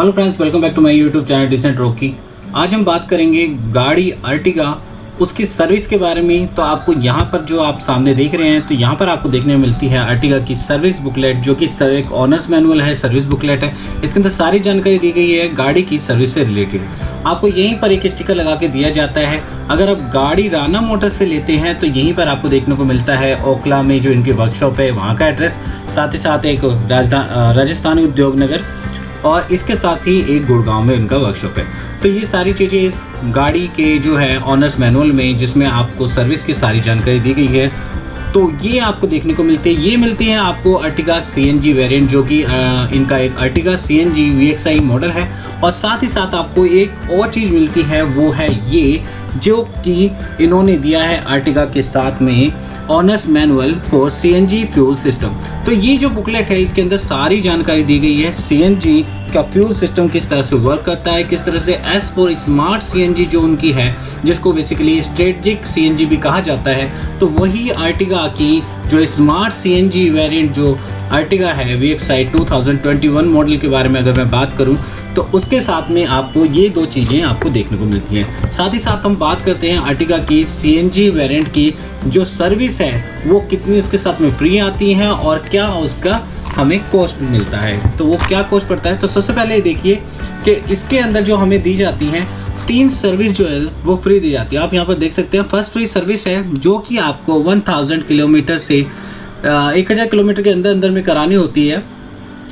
Hello friends, welcome back to my YouTube channel Decent Rocky. आज हम बात करेंगे गाड़ी अर्टिगा उसकी सर्विस के बारे में। तो आपको यहाँ पर जो आप सामने देख रहे हैं, तो यहाँ पर आपको देखने में मिलती है अर्टिगा की सर्विस बुकलेट, जो कि एक ऑनर्स मैनुअल है, सर्विस बुकलेट है। इसके अंदर सारी जानकारी दी गई है गाड़ी की सर्विस से रिलेटेड। आपको यहीं पर एक स्टिकर लगा के दिया जाता है। अगर आप गाड़ी राना मोटर्स से लेते हैं तो यहीं पर आपको देखने को मिलता है ओखला में जो इनकी वर्कशॉप है वहाँ का एड्रेस, साथ ही साथ एक राजस्थानी उद्योग नगर, और इसके साथ ही एक गुड़गांव में उनका वर्कशॉप है। तो ये सारी चीज़ें इस गाड़ी के जो है ऑनर्स मैनुअल में, जिसमें आपको सर्विस की सारी जानकारी दी गई है, तो ये आपको देखने को मिलती है। ये मिलती है आपको अर्टिगा CNG वेरिएंट, जो कि इनका एक अर्टिगा CNG VXI मॉडल है। और साथ ही साथ आपको एक और चीज़ मिलती है, वो है ये जो कि इन्होंने दिया है अर्टिगा के साथ में honours manual for CNG fuel system. तो ये जो बुकलेट है इसके अंदर सारी जानकारी दी गई है। CNG का फ्यूल सिस्टम किस तरह से वर्क करता है, किस तरह से S फॉर स्मार्ट CNG जो उनकी है, जिसको बेसिकली स्ट्रेटेजिक CNG भी कहा जाता है, तो वही अर्टिगा की जो स्मार्ट CNG वेरिएंट जो अर्टिगा है VXI 2021 मॉडल के बारे में अगर मैं बात करूं, तो उसके साथ में आपको ये दो चीज़ें आपको देखने को मिलती हैं। साथ ही साथ हम बात करते हैं अर्टिगा की CNG वेरिएंट की जो सर्विस है वो कितनी उसके साथ में फ्री आती है और क्या उसका हमें कॉस्ट मिलता है। तो वो क्या कॉस्ट पड़ता है, तो सबसे पहले देखिए कि इसके अंदर जो हमें दी जाती हैं 3 सर्विस जो है वो फ्री दी जाती है। आप यहाँ पर देख सकते हैं फर्स्ट फ्री सर्विस है जो कि आपको 1000 किलोमीटर से 1000 किलोमीटर के अंदर में करानी होती है,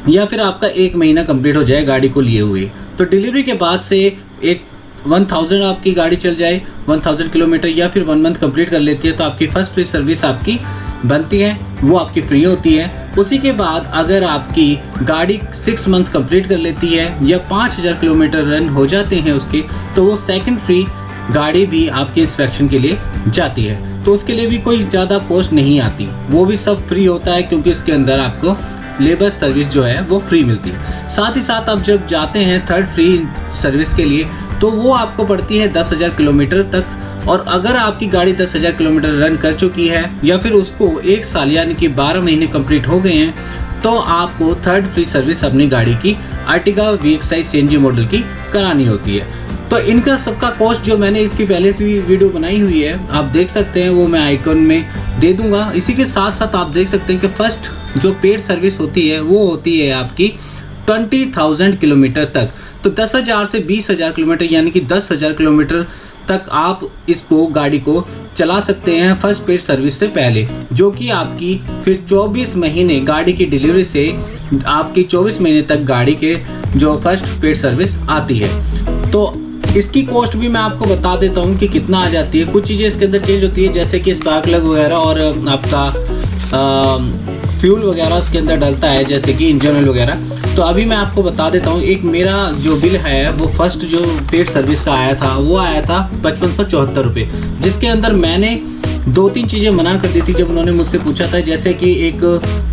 या फिर आपका 1 महीना कंप्लीट हो जाए गाड़ी को लिए हुए। तो डिलीवरी के बाद से एक 1000 आपकी गाड़ी चल जाए 1000 किलोमीटर, या फिर 1 मंथ कंप्लीट कर लेती है, तो आपकी फर्स्ट फ्री सर्विस आपकी बनती है, वो आपकी फ्री होती है। उसी के बाद अगर आपकी गाड़ी 6 मंथ्स कंप्लीट कर लेती है या 5000 किलोमीटर रन हो जाते हैं उसके, तो वो सेकंड फ्री गाड़ी भी आपके इंस्पेक्शन के लिए जाती है। तो उसके लिए भी कोई ज़्यादा कॉस्ट नहीं आती, वो भी सब फ्री होता है, क्योंकि उसके अंदर आपको लेबर सर्विस जो है वो फ्री मिलती है। साथ ही साथ आप जब जाते हैं थर्ड फ्री सर्विस के लिए, तो वो आपको पड़ती है 10,000 किलोमीटर तक। और अगर आपकी गाड़ी 10,000 किलोमीटर रन कर चुकी है या फिर उसको 1 साल यानी कि 12 महीने कंप्लीट हो गए हैं, तो आपको थर्ड फ्री सर्विस अपनी गाड़ी की अर्टिगा VXI CNG मॉडल की करानी होती है। तो इनका सबका कॉस्ट जो मैंने इसकी पहले से भी वीडियो बनाई हुई है, आप देख सकते हैं, वो मैं आइकन में दे दूंगा। इसी के साथ साथ आप देख सकते हैं कि फर्स्ट जो पेड सर्विस होती है वो होती है आपकी 20,000 किलोमीटर तक। तो 10,000 से 20,000 किलोमीटर यानी कि 10,000 किलोमीटर तक आप इसको गाड़ी को चला सकते हैं फर्स्ट पेड सर्विस से पहले, जो कि आपकी फिर 24 महीने गाड़ी की डिलीवरी से आपकी 24 महीने तक गाड़ी के जो फर्स्ट पेड सर्विस आती है। तो इसकी कॉस्ट भी मैं आपको बता देता हूँ कि कितना आ जाती है। कुछ चीज़ें इसके अंदर चेंज होती है, जैसे कि स्पार्क प्लग वगैरह और आपका फ्यूल वगैरह उसके अंदर डलता है, जैसे कि इंजन ऑयल वगैरह। तो अभी मैं आपको बता देता हूँ, एक मेरा जो बिल है वो फर्स्ट जो पेड सर्विस का आया था वो आया था 5574 रुपये, जिसके अंदर मैंने 2-3 चीज़ें मना कर दी थी जब उन्होंने मुझसे पूछा था। जैसे कि एक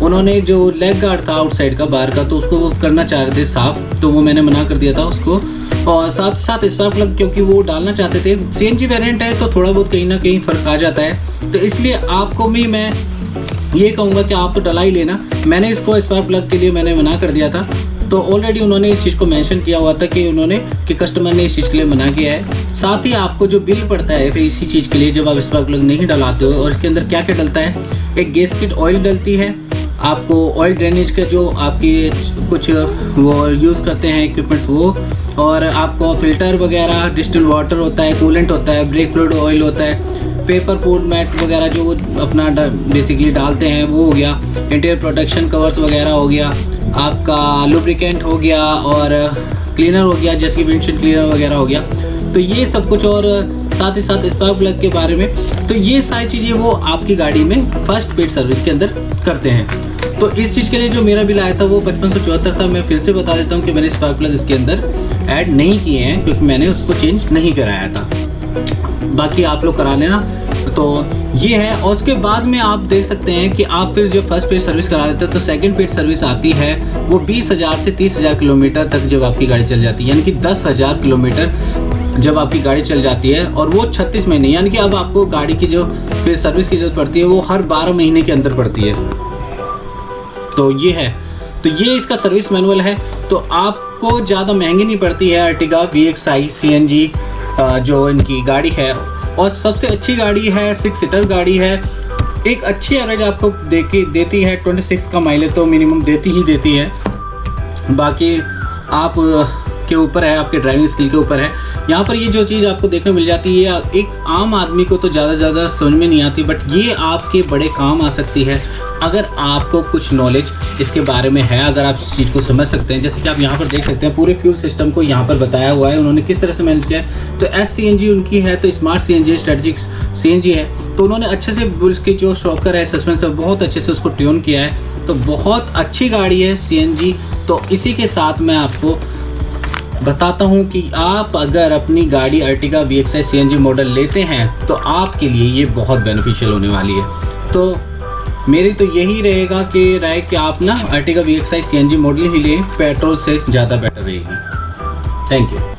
उन्होंने जो लेग गार्ड था आउटसाइड का बाहर का, तो उसको वो करना चाह रहे थे साफ़, तो वो मैंने मना कर दिया था उसको। और साथ साथ स्पार्क प्लग क्योंकि वो डालना चाहते थे, CNG वेरिएंट है तो थोड़ा बहुत कहीं ना कहीं फ़र्क आ जाता है, तो इसलिए आपको भी मैं ये कहूँगा कि आप तो डला ही लेना। मैंने इसको स्पार्क प्लग के लिए मैंने मना कर दिया था, तो ऑलरेडी उन्होंने इस चीज़ को मेंशन किया हुआ था कि कस्टमर ने इस चीज़ के लिए मना किया है। साथ ही आपको जो बिल पड़ता है फिर इसी चीज़ के लिए जब आप स्पार्क प्लग नहीं डलाते हो, और इसके अंदर क्या क्या डलता है, एक गैस्केट ऑयल डलती है, आपको ऑयल ड्रेनेज का जो आपकी कुछ वो यूज़ करते हैं इक्विपमेंट्स वो, और आपको फिल्टर वगैरह, डिस्टिल वाटर होता है, कूलेंट होता है, ब्रेक फ्लूइड ऑयल होता है, पेपर फूड मैट वगैरह जो अपना बेसिकली डालते हैं वो हो गया, इंटीरियर प्रोटेक्शन कवर्स वगैरह हो गया, आपका लुब्रिकेंट हो गया, और क्लीनर हो गया जैसे कि विंडशील्ड क्लीनर वगैरह हो गया। तो ये सब कुछ, और साथ ही साथ स्पार्क प्लग के बारे में, तो ये सारी चीज़ें वो आपकी गाड़ी में फर्स्ट पेड सर्विस के अंदर करते हैं। तो इस चीज़ के लिए जो मेरा बिल आया था वो 5574 था। मैं फिर से बता देता हूँ कि मैंने स्पार्क प्लग इसके अंदर ऐड नहीं किए हैं, क्योंकि मैंने उसको चेंज नहीं कराया था। बाकी आप लोग करा लेना। तो ये है, और उसके बाद में आप देख सकते हैं कि आप फिर जब फर्स्ट पेड सर्विस करा देते हैं तो सेकंड पेड सर्विस आती है, वो 20,000 से 30,000 किलोमीटर तक जब आपकी गाड़ी चल जाती है, यानी कि 10,000 किलोमीटर जब आपकी गाड़ी चल जाती है, और वो 36 महीने, यानी कि अब आपको गाड़ी की जो फिर सर्विस की जरूरत पड़ती है वो हर 12 महीने के अंदर पड़ती है। तो ये है, तो ये इसका सर्विस मैनुअल है। तो आपको ज़्यादा महंगी नहीं पड़ती है अर्टिगा VXI CNG जो इनकी गाड़ी है। और सबसे अच्छी गाड़ी है, 6 सीटर गाड़ी है, एक अच्छी एवरेज आपको देती है। 26 का माइलेज तो मिनिमम देती ही देती है। बाकी आप के ऊपर है, आपके ड्राइविंग स्किल के ऊपर है। यहाँ पर ये जो चीज़ आपको देखने मिल जाती है, एक आम आदमी को तो ज़्यादा समझ में नहीं आती, बट ये आपके बड़े काम आ सकती है अगर आपको कुछ नॉलेज इसके बारे में है, अगर आप इस चीज़ को समझ सकते हैं। जैसे कि आप यहाँ पर देख सकते हैं पूरे फ्यूल सिस्टम को यहाँ पर बताया हुआ है उन्होंने किस तरह से मैनेज किया है। तो SCNG उनकी है, तो स्मार्ट CNG, स्ट्रेटजिक CNG है। तो उन्होंने अच्छे से उसके जो शॉकर है, सस्पेंसर बहुत अच्छे से उसको ट्यून किया है। तो बहुत अच्छी गाड़ी है CNG। तो इसी के साथ मैं आपको बताता हूं कि आप अगर अपनी गाड़ी अर्टिगा VXI CNG मॉडल लेते हैं तो आपके लिए ये बहुत बेनिफिशियल होने वाली है। तो मेरी तो यही रहेगा कि राय कि आप ना अर्टिगा VXI CNG मॉडल ही लें, पेट्रोल से ज़्यादा बेटर रहेगी। Thank you.